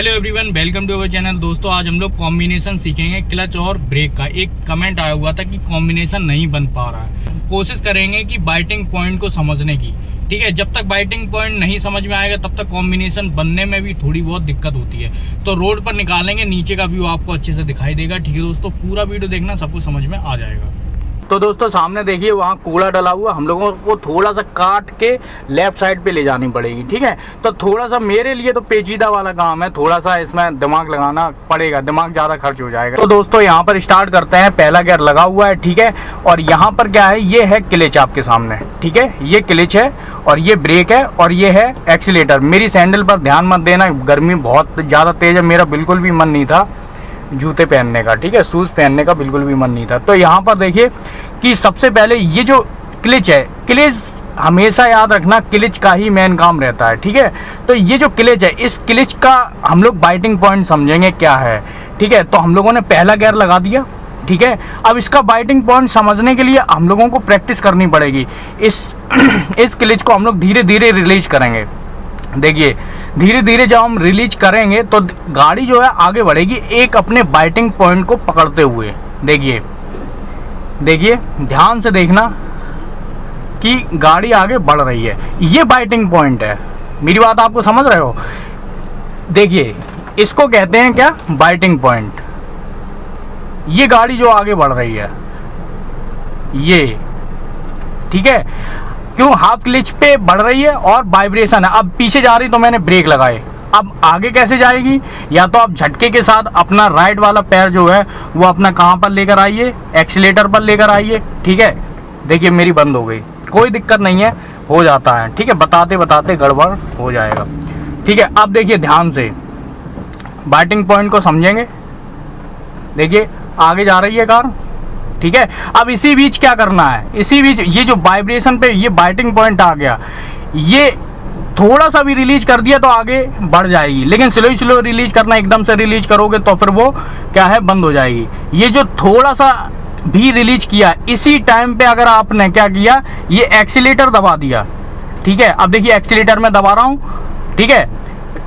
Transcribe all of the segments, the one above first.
Hello everyone, welcome to our channel. दोस्तों आज हम लोग कॉम्बिनेशन सीखेंगे क्लच और ब्रेक का। एक कमेंट आया हुआ था कि कॉम्बिनेशन नहीं बन पा रहा है। कोशिश करेंगे कि बाइटिंग पॉइंट को समझने की, ठीक है। जब तक बाइटिंग पॉइंट नहीं समझ में आएगा तब तक कॉम्बिनेशन बनने में भी थोड़ी बहुत दिक्कत होती है। तो रोड पर निकालेंगे, नीचे का व्यू आपको अच्छे से दिखाई देगा, ठीक है दोस्तों। पूरा वीडियो देखना, सबको समझ में आ जाएगा। तो दोस्तों सामने देखिए, वहाँ कूड़ा डला हुआ, हम लोगों को थोड़ा सा काट के लेफ्ट साइड पे ले जानी पड़ेगी, ठीक है। तो थोड़ा सा मेरे लिए तो पेचीदा वाला काम है, थोड़ा सा इसमें दिमाग लगाना पड़ेगा, दिमाग ज़्यादा खर्च हो जाएगा। तो दोस्तों यहाँ पर स्टार्ट करते हैं। पहला गियर लगा हुआ है, ठीक है। और यहाँ पर क्या है, ये है क्लच आपके सामने, ठीक है। ये क्लच है और ये ब्रेक है और ये है एक्सीलेटर। मेरी सैंडल पर ध्यान मत देना, गर्मी बहुत ज़्यादा तेज़ है। मेरा बिल्कुल भी मन नहीं था जूते पहनने का, ठीक है, शूज़ पहनने का बिल्कुल भी मन नहीं था। तो यहाँ पर देखिए कि सबसे पहले ये जो क्लच है, क्लच हमेशा याद रखना, क्लच का ही मेन काम रहता है, ठीक है। तो ये जो क्लच है, इस क्लच का हम लोग बाइटिंग पॉइंट समझेंगे क्या है, ठीक है। तो हम लोगों ने पहला गियर लगा दिया, ठीक है। अब इसका बाइटिंग पॉइंट समझने के लिए हम लोगों को प्रैक्टिस करनी पड़ेगी। इस क्लच को हम लोग धीरे धीरे रिलीज करेंगे। देखिए धीरे धीरे जब हम रिलीज करेंगे तो गाड़ी जो है आगे बढ़ेगी, एक अपने बाइटिंग पॉइंट को पकड़ते हुए। देखिए देखिए ध्यान से देखना कि गाड़ी आगे बढ़ रही है, ये बाइटिंग पॉइंट है। मेरी बात आपको समझ रहे हो? देखिए इसको कहते हैं क्या, बाइटिंग पॉइंट। ये गाड़ी जो आगे बढ़ रही है ये, ठीक है। क्यों? हाफ क्लच पे बढ़ रही है और वाइब्रेशन है। अब पीछे जा रही तो मैंने ब्रेक लगाए, अब आगे कैसे जाएगी? या तो आप झटके के साथ अपना राइट वाला पैर जो है वो अपना कहाँ पर लेकर आइए, एक्सीलेटर पर लेकर आइए, ठीक है। देखिए मेरी बंद हो गई, कोई दिक्कत नहीं है, हो जाता है, ठीक है। बताते बताते गड़बड़ हो जाएगा, ठीक है। अब देखिए ध्यान से बाइटिंग पॉइंट को समझेंगे। देखिए आगे जा रही है कार, ठीक है। अब इसी बीच क्या करना है, इसी बीच ये जो वाइब्रेशन पे ये बाइटिंग पॉइंट आ गया, ये थोड़ा सा भी रिलीज कर दिया तो आगे बढ़ जाएगी। लेकिन स्लो स्लो रिलीज करना, एकदम से रिलीज करोगे तो फिर वो क्या है, बंद हो जाएगी। ये जो थोड़ा सा भी रिलीज किया, इसी टाइम पे अगर आपने क्या किया, ये एक्सीलेटर दबा दिया, ठीक है। अब देखिए एक्सीलेटर में दबा रहा हूँ, ठीक है।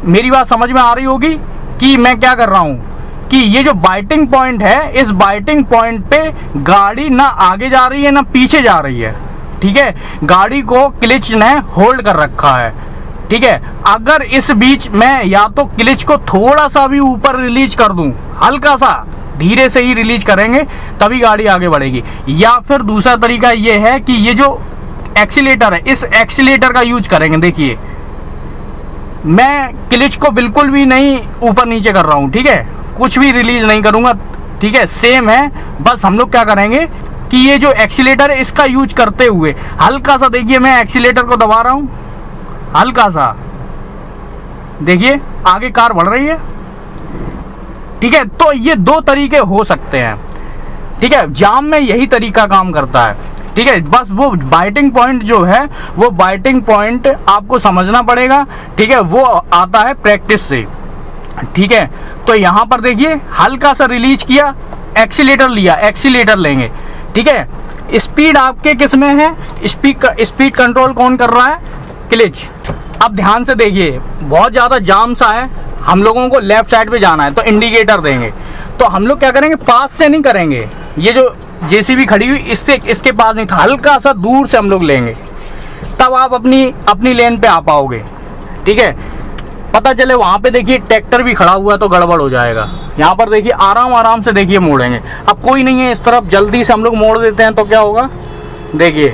मेरी बात समझ में आ रही होगी कि मैं क्या कर रहा हूँ, कि ये जो बाइटिंग पॉइंट है, इस बाइटिंग पॉइंट पे गाड़ी ना आगे जा रही है ना पीछे जा रही है, ठीक है। गाड़ी को क्लच ने होल्ड कर रखा है, ठीक है। अगर इस बीच में या तो क्लच को थोड़ा सा भी ऊपर रिलीज कर दूं, हल्का सा धीरे से ही रिलीज करेंगे तभी गाड़ी आगे बढ़ेगी। या फिर दूसरा तरीका ये है कि ये जो एक्सीलेटर है, इस एक्सीलेटर का यूज करेंगे। देखिए मैं क्लच को बिल्कुल भी नहीं ऊपर नीचे कर रहा हूं, ठीक है, कुछ भी रिलीज नहीं करूंगा, ठीक है, सेम है। बस हम लोग क्या करेंगे कि ये जो एक्सीलेटर है इसका यूज करते हुए हल्का सा, देखिए मैं एक्सीलेटर को दबा रहा हूं हल्का सा, देखिए आगे कार बढ़ रही है, ठीक है। तो ये दो तरीके हो सकते हैं, ठीक है। जाम में यही तरीका काम करता है, ठीक है। बस वो बाइटिंग पॉइंट जो है, वो बाइटिंग पॉइंट आपको समझना पड़ेगा, ठीक है। वो आता है प्रैक्टिस से, ठीक है। तो यहां पर देखिए हल्का सा रिलीज किया, एक्सीलेटर लिया, एक्सीलेटर लेंगे, ठीक है। स्पीड आपके किस में है, स्पीड कंट्रोल कौन कर रहा है, क्लच। अब ध्यान से देखिए, बहुत ज़्यादा जाम सा है, हम लोगों को लेफ्ट साइड पे जाना है तो इंडिकेटर देंगे। तो हम लोग क्या करेंगे, पास से नहीं करेंगे, ये जो जेसीबी खड़ी हुई इससे, इसके पास नहीं था, हल्का सा दूर से हम लोग लेंगे, तब आप अपनी लेन पे आ पाओगे, ठीक है। पता चले वहाँ पे देखिए ट्रैक्टर भी खड़ा हुआ है तो गड़बड़ हो जाएगा। यहाँ पर देखिए आराम आराम से देखिए मोड़ेंगे। अब कोई नहीं है इस तरफ, जल्दी से हम लोग मोड़ देते हैं तो क्या होगा, देखिए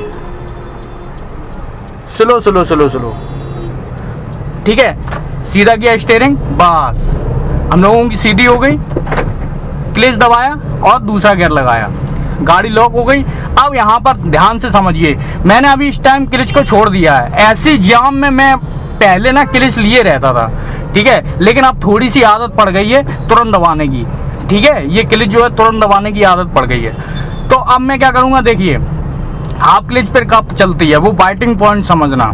स्लो स्लो स्लो स्लो, ठीक है। सीधा किया स्टीयरिंग, बस हम लोगों की सीधी हो गई, क्लच दबाया और दूसरा गियर लगाया, गाड़ी लॉक हो गई। अब यहाँ पर ध्यान से समझिए, मैंने अभी इस टाइम क्लच को छोड़ दिया है। ऐसी जाम में मैं पहले ना क्लच लिए रहता था, ठीक है, लेकिन अब थोड़ी सी आदत पड़ गई है तुरंत दबाने की, ठीक है। ये क्लच जो है तुरंत दबाने की आदत पड़ गई है। तो अब मैं क्या करूँगा, देखिए हाफ क्लच पर कब चलती है, वो बाइटिंग पॉइंट समझना,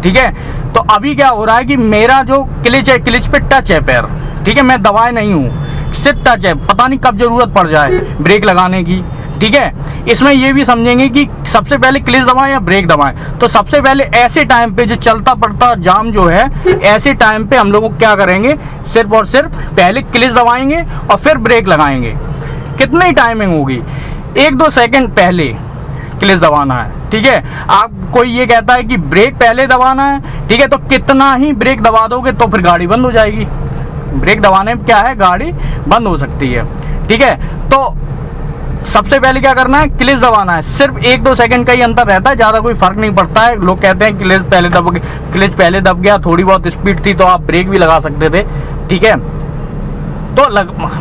ठीक है। तो अभी क्या हो रहा है कि मेरा जो क्लच है, क्लच पे टच है पैर, ठीक है, मैं दबाए नहीं हूँ, सिर्फ टच है। पता नहीं कब जरूरत पड़ जाए ब्रेक लगाने की, ठीक है। इसमें ये भी समझेंगे कि सबसे पहले क्लिच दबाएं या ब्रेक दबाएं। तो सबसे पहले ऐसे टाइम पे जो चलता पड़ता जाम जो है, ऐसे टाइम पे हम लोग क्या करेंगे, सिर्फ और सिर्फ पहले क्लिच दबाएंगे और फिर ब्रेक लगाएंगे। कितनी टाइमिंग होगी, 1-2 सेकंड पहले क्लिच दबाना है, ठीक है। आप कोई ये कहता है कि ब्रेक पहले दबाना है, ठीक है, तो कितना ही ब्रेक दबा दोगे तो फिर गाड़ी बंद हो जाएगी। ब्रेक दबाने में क्या है, गाड़ी बंद हो सकती है, ठीक है। तो सबसे पहले क्या करना है, क्लिच दबाना है। सिर्फ 1-2 सेकंड का ही अंतर रहता है, ज़्यादा कोई फर्क नहीं पड़ता है। लोग कहते हैं क्लिच पहले दब गया, थोड़ी बहुत स्पीड थी तो आप ब्रेक भी लगा सकते थे, ठीक है। तो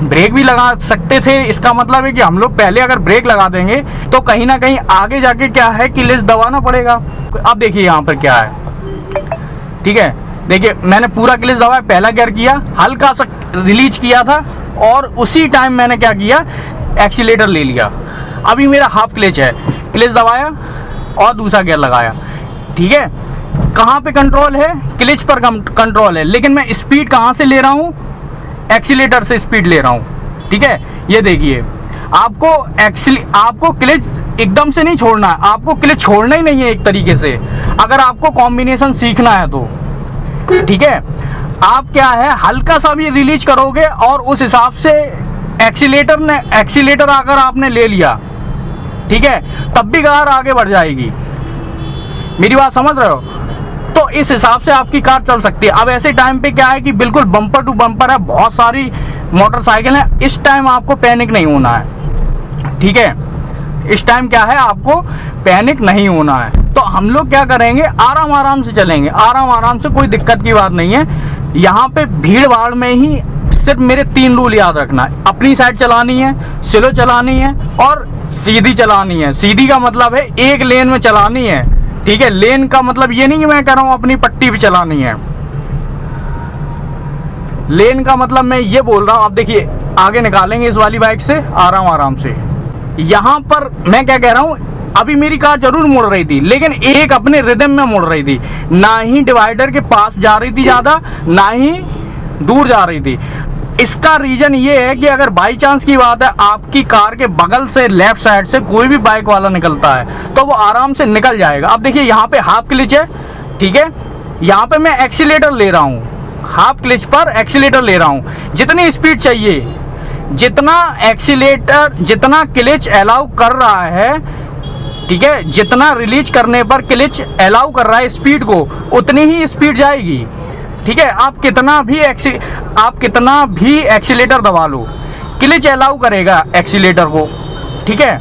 ब्रेक भी लगा सकते थे, इसका मतलब है कि हम लोग पहले अगर ब्रेक लगा देंगे तो कहीं ना कहीं आगे जाके क्या है, क्लिच दबाना पड़ेगा। अब देखिए यहाँ पर क्या है, ठीक है। देखिए मैंने पूरा क्लिच दबाया, पहला गियर किया, हल्का सा रिलीज किया था और उसी टाइम मैंने क्या किया, एक्सीलेटर ले लिया। अभी मेरा हाफ क्लिच है, क्लिच दबाया और दूसरा गियर लगाया, ठीक है। कहाँ पे कंट्रोल है, क्लिच पर कंट्रोल है, लेकिन मैं स्पीड कहाँ से ले रहा हूँ, एक्सीलेटर से स्पीड ले रहा हूँ, ठीक है। ये देखिए आपको क्लिच एकदम से नहीं छोड़ना है, आपको क्लिच छोड़ना ही नहीं है एक तरीके से, अगर आपको कॉम्बिनेशन सीखना है तो, ठीक है। आप क्या है, हल्का सा भी रिलीज करोगे और उस हिसाब से एक्सीलेटर अगर आपने ले लिया, ठीक है, तब भी कार आगे बढ़ जाएगी। मेरी बात समझ रहे हो? तो इस हिसाब से आपकी कार चल सकती है। अब ऐसे टाइम पे क्या है कि बिल्कुल बम्पर टू बम्पर है, बहुत सारी मोटरसाइकिल है, इस टाइम आपको पैनिक नहीं होना है, ठीक है। इस टाइम क्या है, आपको पैनिक नहीं होना है। तो हम लोग क्या करेंगे, आराम से चलेंगे, आराम से, कोई दिक्कत की बात नहीं है। यहाँ पे भीड़ भाड़ में ही सिर्फ मेरे 3 रूल याद रखना है, अपनी साइड चलानी है, स्लो चलानी है और सीधी चलानी है। सीधी का मतलब है एक लेन में चलानी है, ठीक है। लेन का मतलब ये नहीं कि मैं कह रहा हूं अपनी पट्टी पे चलानी है, लेन का मतलब मैं ये बोल रहा हूं। आप देखिए आगे निकालेंगे इस वाली बाइक से आराम से। यहां पर मैं क्या कह रहा हूं, अभी मेरी कार जरूर मुड़ रही थी, लेकिन एक अपने रिदम में मुड़ रही थी, ना ही डिवाइडर के पास जा रही थी ज्यादा, ना ही दूर जा रही थी। इसका रीजन ये है कि अगर बाई चांस की बात है, आपकी कार के बगल से लेफ्ट साइड से कोई भी बाइक वाला निकलता है तो वो आराम से निकल जाएगा। अब देखिए यहाँ पे हाफ क्लिच है, ठीक है, यहाँ पे मैं एक्सीलेटर ले रहा हूँ, हाफ क्लिच पर एक्सीलेटर ले रहा हूँ। जितनी स्पीड चाहिए, जितना क्लिच अलाउ कर रहा है, ठीक है, जितना रिलीज करने पर क्लिच अलाउ कर रहा है स्पीड को, उतनी ही स्पीड जाएगी, ठीक है। आप कितना भी एक्सीलेटर दबा लो, क्लिच अलाउ करेगा एक्सीलेटर को, ठीक है।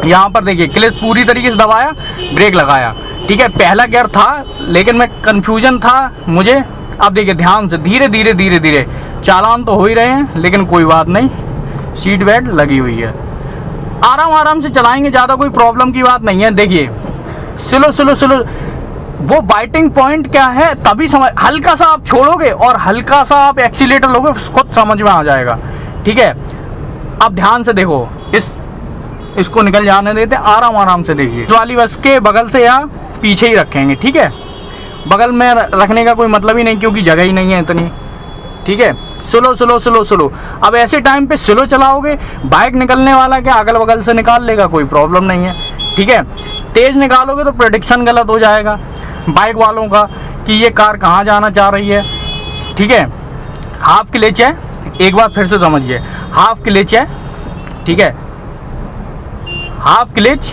यहाँ पर देखिए क्लिच पूरी तरीके से दबाया, ब्रेक लगाया, ठीक है। पहला गियर था लेकिन मैं कंफ्यूजन था मुझे। अब देखिए ध्यान से, धीरे धीरे चालान तो हो ही रहे हैं, लेकिन कोई बात नहीं, सीट बेल्ट लगी हुई है। आराम से चलाएंगे, ज़्यादा कोई प्रॉब्लम की बात नहीं है। देखिए स्लो, वो बाइटिंग पॉइंट क्या है तभी समझ, हल्का सा आप छोड़ोगे और हल्का सा आप एक्सीलेटर लोगे, खुद समझ में आ जाएगा, ठीक है। अब ध्यान से देखो, इसको निकल जाने देते, आराम से देखिए। इस वाली बस के बगल से या पीछे ही रखेंगे, ठीक है। बगल में रखने का कोई मतलब ही नहीं, क्योंकि जगह ही नहीं है इतनी, ठीक है। स्लो। अब ऐसे टाइम पे स्लो चलाओगे, बाइक निकलने वाला क्या अगल बगल से निकाल लेगा, कोई प्रॉब्लम नहीं है, ठीक है। तेज निकालोगे तो प्रेडिक्शन गलत हो जाएगा बाइक वालों का कि ये कार कहाँ जाना चाह रही है, ठीक है। हाफ क्लिच है, एक बार फिर से समझिए, हाफ क्लिच है, ठीक है, हाफ क्लिच।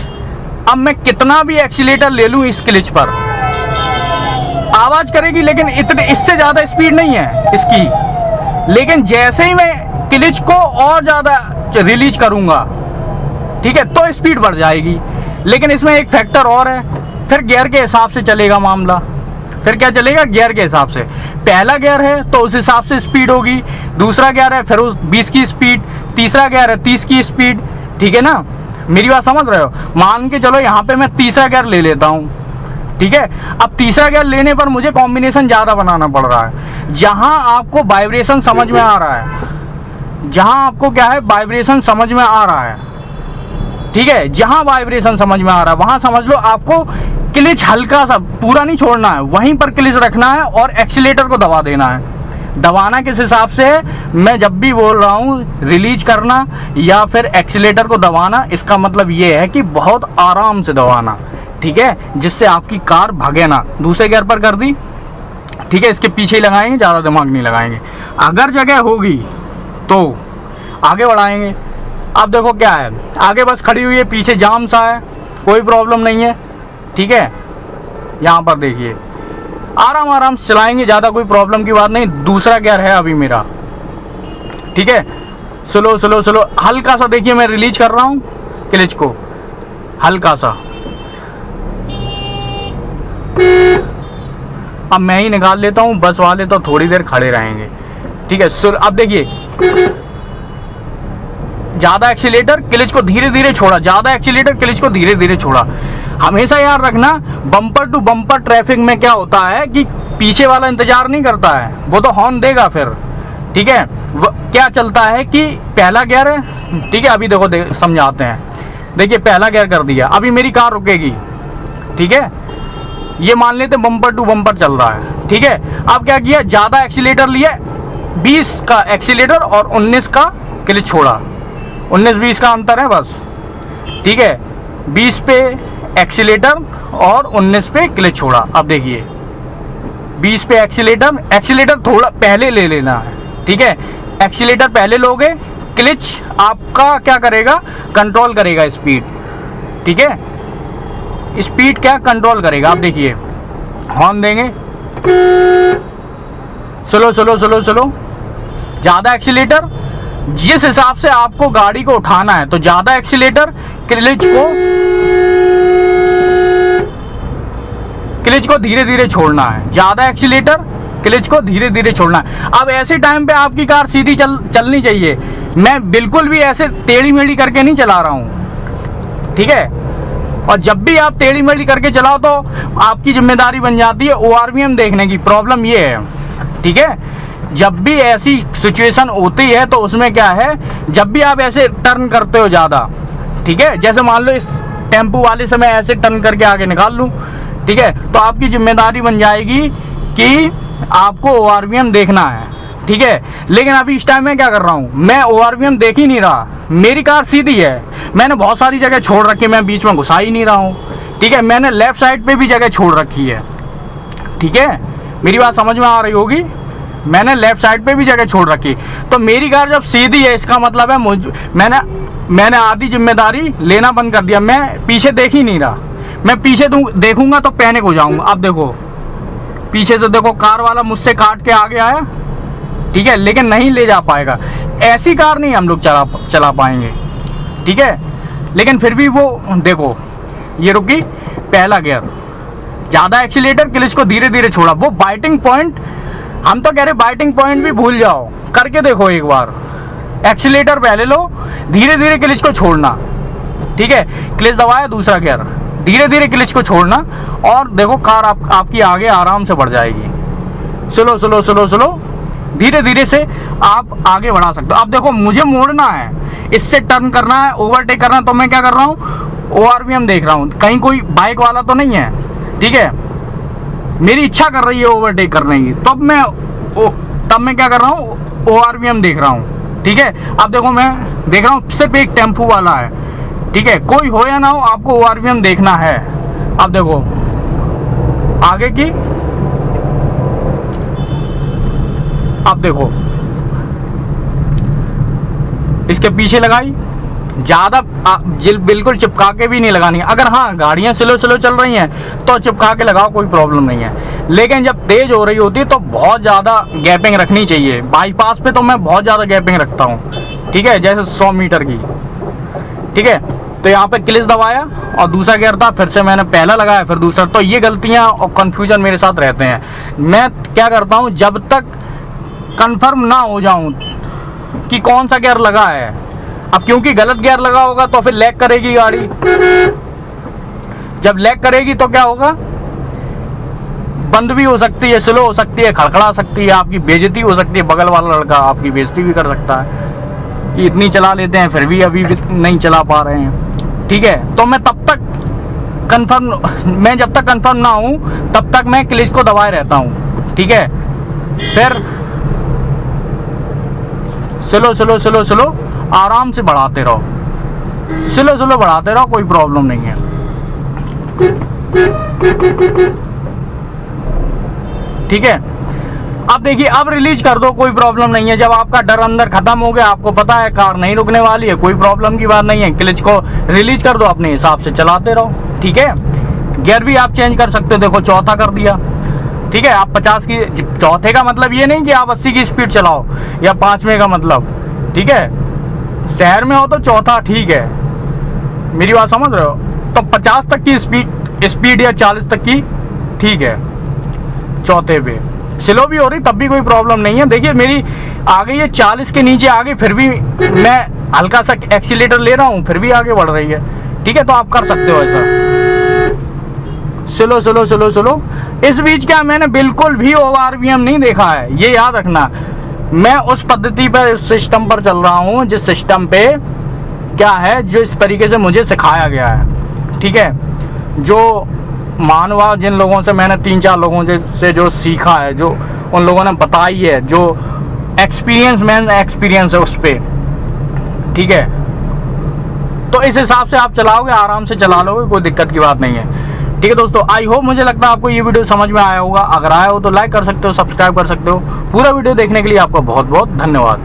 अब मैं कितना भी एक्सीलेटर ले लूँ इस क्लिच पर, आवाज करेगी, लेकिन इससे ज्यादा स्पीड नहीं है इसकी। लेकिन जैसे ही मैं क्लिच को और ज्यादा रिलीज करूंगा, ठीक है, तो स्पीड बढ़ जाएगी। लेकिन इसमें एक फैक्टर और है, फिर गियर के हिसाब से चलेगा मामला। फिर क्या चलेगा, गियर के हिसाब से। पहला गियर है तो उस हिसाब से स्पीड होगी, दूसरा गियर है फिर उस 20 की स्पीड, तीसरा गियर है 30 की स्पीड, ठीक है ना। मेरी बात समझ रहे हो? मान के चलो यहाँ पे मैं तीसरा गियर ले लेता हूँ, ठीक है। अब तीसरा गियर लेने पर मुझे कॉम्बिनेशन ज्यादा बनाना पड़ रहा है। जहां आपको वाइब्रेशन समझ में आ रहा है, जहां आपको क्या है, वाइब्रेशन समझ में आ रहा है, ठीक है। जहां वाइब्रेशन समझ में आ रहा है वहां समझ लो आपको क्लिच हल्का सा, पूरा नहीं छोड़ना है, वहीं पर क्लिच रखना है और एक्सीलेटर को दबा देना है। दबाना किस हिसाब से है, मैं जब भी बोल रहा हूँ रिलीज करना या फिर एक्सीलेटर को दबाना, इसका मतलब ये है कि बहुत आराम से दबाना, ठीक है, जिससे आपकी कार भागे ना। दूसरे गियर पर कर दी, ठीक है, इसके पीछे ही लगाएंगे, ज़्यादा दिमाग नहीं लगाएंगे। अगर जगह होगी तो आगे बढ़ाएंगे। अब देखो क्या है, आगे बस खड़ी हुई है, पीछे जाम सा है, कोई प्रॉब्लम नहीं है, ठीक है। यहाँ पर देखिए आराम आराम से चलाएंगे, ज़्यादा कोई प्रॉब्लम की बात नहीं। दूसरा गियर है अभी मेरा, ठीक है, स्लो स्लो स्लो, हल्का सा देखिए मैं रिलीज कर रहा हूँ क्लच को, हल्का सा। अब मैं ही निकाल लेता हूँ, बस वाले तो थोड़ी देर खड़े रहेंगे, ठीक है। अब देखिए ज्यादा एक्सीलेटर, क्लच को धीरे धीरे छोड़ा, ज्यादा एक्सीलेटर, क्लच को धीरे धीरे छोड़ा। हमेशा याद रखना, बम्पर टू बम्पर ट्रैफिक में क्या होता है कि पीछे वाला इंतजार नहीं करता है, वो तो हॉर्न देगा फिर, ठीक है। क्या चलता है कि पहला गियर है, ठीक है, अभी देखो समझाते हैं। देखिए पहला गियर कर दिया, अभी मेरी कार रुकेगी, ठीक है, ये मान लेते बम्पर टू बम्पर चल रहा है, ठीक है। अब क्या किया, ज्यादा एक्सीलेटर लिया, 20 का एक्सीलेटर और 19 का क्लच छोड़ा, 19-20 का अंतर है बस, ठीक है। 20 पे एक्सीलेटर और 19 पे क्लच छोड़ा। अब देखिए 20 पे एक्सीलेटर, एक्सीलेटर थोड़ा पहले ले लेना है, ठीक है, एक्सीलेटर पहले लोगे, क्लच आपका क्या करेगा, कंट्रोल करेगा स्पीड, ठीक है, स्पीड क्या कंट्रोल करेगा। आप देखिए हॉर्न देंगे, स्लो स्लो स्लो स्लो, ज्यादा एक्सीलेटर, जिस हिसाब से आपको गाड़ी को उठाना है तो ज्यादा एक्सीलेटर, क्लच को धीरे धीरे छोड़ना है, ज्यादा एक्सीलेटर, क्लच को धीरे धीरे छोड़ना है। अब ऐसे टाइम पे आपकी कार सीधी चलनी चाहिए। मैं बिल्कुल भी ऐसे टेढ़ी मेढ़ी करके नहीं चला रहा हूं, ठीक है। और जब भी आप टेढ़ी मेढ़ी करके चलाओ तो आपकी जिम्मेदारी बन जाती है ORVM देखने की। प्रॉब्लम ये है, ठीक है, जब भी ऐसी सिचुएशन होती है तो उसमें क्या है, जब भी आप ऐसे टर्न करते हो ज़्यादा, ठीक है, जैसे मान लो इस टेम्पू वाले से मैं ऐसे टर्न करके आगे निकाल लूँ, ठीक है, तो आपकी जिम्मेदारी बन जाएगी कि आपको ORVM देखना है, ठीक है। लेकिन अभी इस टाइम में क्या कर रहा हूँ, मैं ORVM देख ही नहीं रहा, मेरी कार सीधी है, मैंने बहुत सारी जगह छोड़ रखी, मैं बीच में घुसा ही नहीं रहा हूँ, ठीक है। मैंने लेफ्ट साइड पे भी जगह छोड़ रखी है, ठीक है, मेरी बात समझ में आ रही होगी, मैंने लेफ्ट साइड पे भी जगह छोड़ रखी। तो मेरी कार जब सीधी है इसका मतलब है मैंने आधी जिम्मेदारी लेना बंद कर दिया, मैं पीछे देख ही नहीं रहा। मैं पीछे देखूंगा तो पैनिक हो जाऊंगा। अब देखो पीछे से देखो कार वाला मुझसे काट के आगे आया, ठीक है, लेकिन नहीं ले जा पाएगा। ऐसी कार नहीं हम लोग चला पाएंगे, ठीक है। लेकिन फिर भी वो देखो ये रुकी, पहला गियर, ज्यादा एक्सीलेटर, क्लच को धीरे धीरे छोड़ा। वो बाइटिंग पॉइंट, हम तो कह रहे बाइटिंग पॉइंट भी भूल जाओ, करके देखो एक बार। एक्सीलेटर पहले लो, धीरे धीरे क्लच को छोड़ना, ठीक है, क्लच दबाया, दूसरा गियर, धीरे धीरे क्लच को छोड़ना, और देखो कार आपकी आगे आराम से बढ़ जाएगी। स्लो स्लो स्लो स्लो, धीरे धीरे से आप आगे बढ़ा सकते हो। अब देखो मुझे मोड़ना है, इससे टर्न करना है, ओवरटेक करना है, तो मैं क्या कर रहा हूँ, ORVM देख रहा हूँ, कहीं कोई बाइक वाला तो नहीं है, ठीक है। मेरी इच्छा कर रही है ओवरटेक करने की, तब मैं क्या कर रहा हूँ, ORVM देख रहा हूँ, ठीक है। अब देखो मैं देख रहा हूँ सिर्फ एक टेम्पू वाला है, ठीक है, कोई हो या ना हो आपको ORVM देखना है। अब देखो आगे की, अब देखो इसके पीछे लगाई, ज्यादा बिल्कुल चिपका के भी नहीं लगानी। अगर हाँ गाड़ियां स्लो स्लो चल रही हैं तो चिपका के लगाओ, कोई प्रॉब्लम नहीं है। लेकिन जब तेज हो रही होती है तो बहुत ज्यादा गैपिंग रखनी चाहिए। बाईपास पे तो मैं बहुत ज्यादा गैपिंग रखता हूँ, ठीक है, जैसे 100 मीटर की, ठीक है। तो यहाँ पे क्लच दबाया और दूसरा गियर था, फिर से मैंने पहला लगाया फिर दूसरा। तो ये गलतियां और कंफ्यूजन मेरे साथ रहते हैं। मैं क्या करता हूँ, जब तक कंफर्म ना हो जाऊं कि कौन सा गियर लगा है, अब क्योंकि गलत गियर लगा होगा तो फिर लैग करेगी गाड़ी। जब लैग करेगी तो क्या होगा, बंद भी हो सकती है, स्लो हो सकती है, खड़खड़ा सकती है, आपकी बेइज्जती हो सकती है, बगल वाला लड़का आपकी बेइज्जती भी कर सकता है कि इतनी चला लेते हैं फिर भी अभी भी नहीं चला पा रहे हैं, ठीक है। तो मैं तब तक मैं जब तक कंफर्म ना हूं तब तक मैं क्लच को दबाए रहता हूं, ठीक है। फिर स्लो स्लो स्लो स्लो आराम से बढ़ाते रहो, स्लो स्लो बढ़ाते रहो, कोई प्रॉब्लम नहीं है। ठीक है, अब देखिए अब रिलीज कर दो, कोई प्रॉब्लम नहीं है। जब आपका डर अंदर खत्म हो गया, आपको पता है कार नहीं रुकने वाली है, कोई प्रॉब्लम की बात नहीं है, क्लच को रिलीज कर दो, अपने हिसाब से चलाते रहो। ठीक है, गियर भी आप चेंज कर सकते हो, देखो चौथा कर दिया। ठीक है, आप 50 की, चौथे का मतलब ये नहीं कि आप 80 की स्पीड चलाओ या 5वें का मतलब। ठीक है, शहर में हो तो चौथा ठीक है, मेरी बात समझ रहे हो, तो 50 तक की स्पीड या 40 तक की ठीक है, चौथे पे स्लो भी हो रही तब भी कोई प्रॉब्लम नहीं है। देखिए मेरी आ गई है 40 के नीचे आ गई, फिर भी मैं हल्का सा एक्सीलेटर ले रहा हूँ, फिर भी आगे बढ़ रही है। ठीक है, तो आप कर सकते हो ऐसा, स्लो स्लो स्लो स्लो। इस बीच क्या मैंने बिल्कुल भी ORVM नहीं देखा है, ये याद रखना। मैं उस पद्धति पर, उस सिस्टम पर चल रहा हूँ जिस सिस्टम पे क्या है, जो इस तरीके से मुझे सिखाया गया है। ठीक है, जो मानवा जिन लोगों से मैंने 3-4 लोगों से जो सीखा है, जो उन लोगों ने बताई है, जो एक्सपीरियंस है उस पर। ठीक है, तो इस हिसाब से आप चलाओगे, आराम से चला लोगे, कोई दिक्कत की बात नहीं है। ठीक है दोस्तों, आई होप मुझे लगता है आपको ये वीडियो समझ में आया होगा। अगर आया हो तो लाइक कर सकते हो, सब्सक्राइब कर सकते हो। पूरा वीडियो देखने के लिए आपका बहुत बहुत धन्यवाद।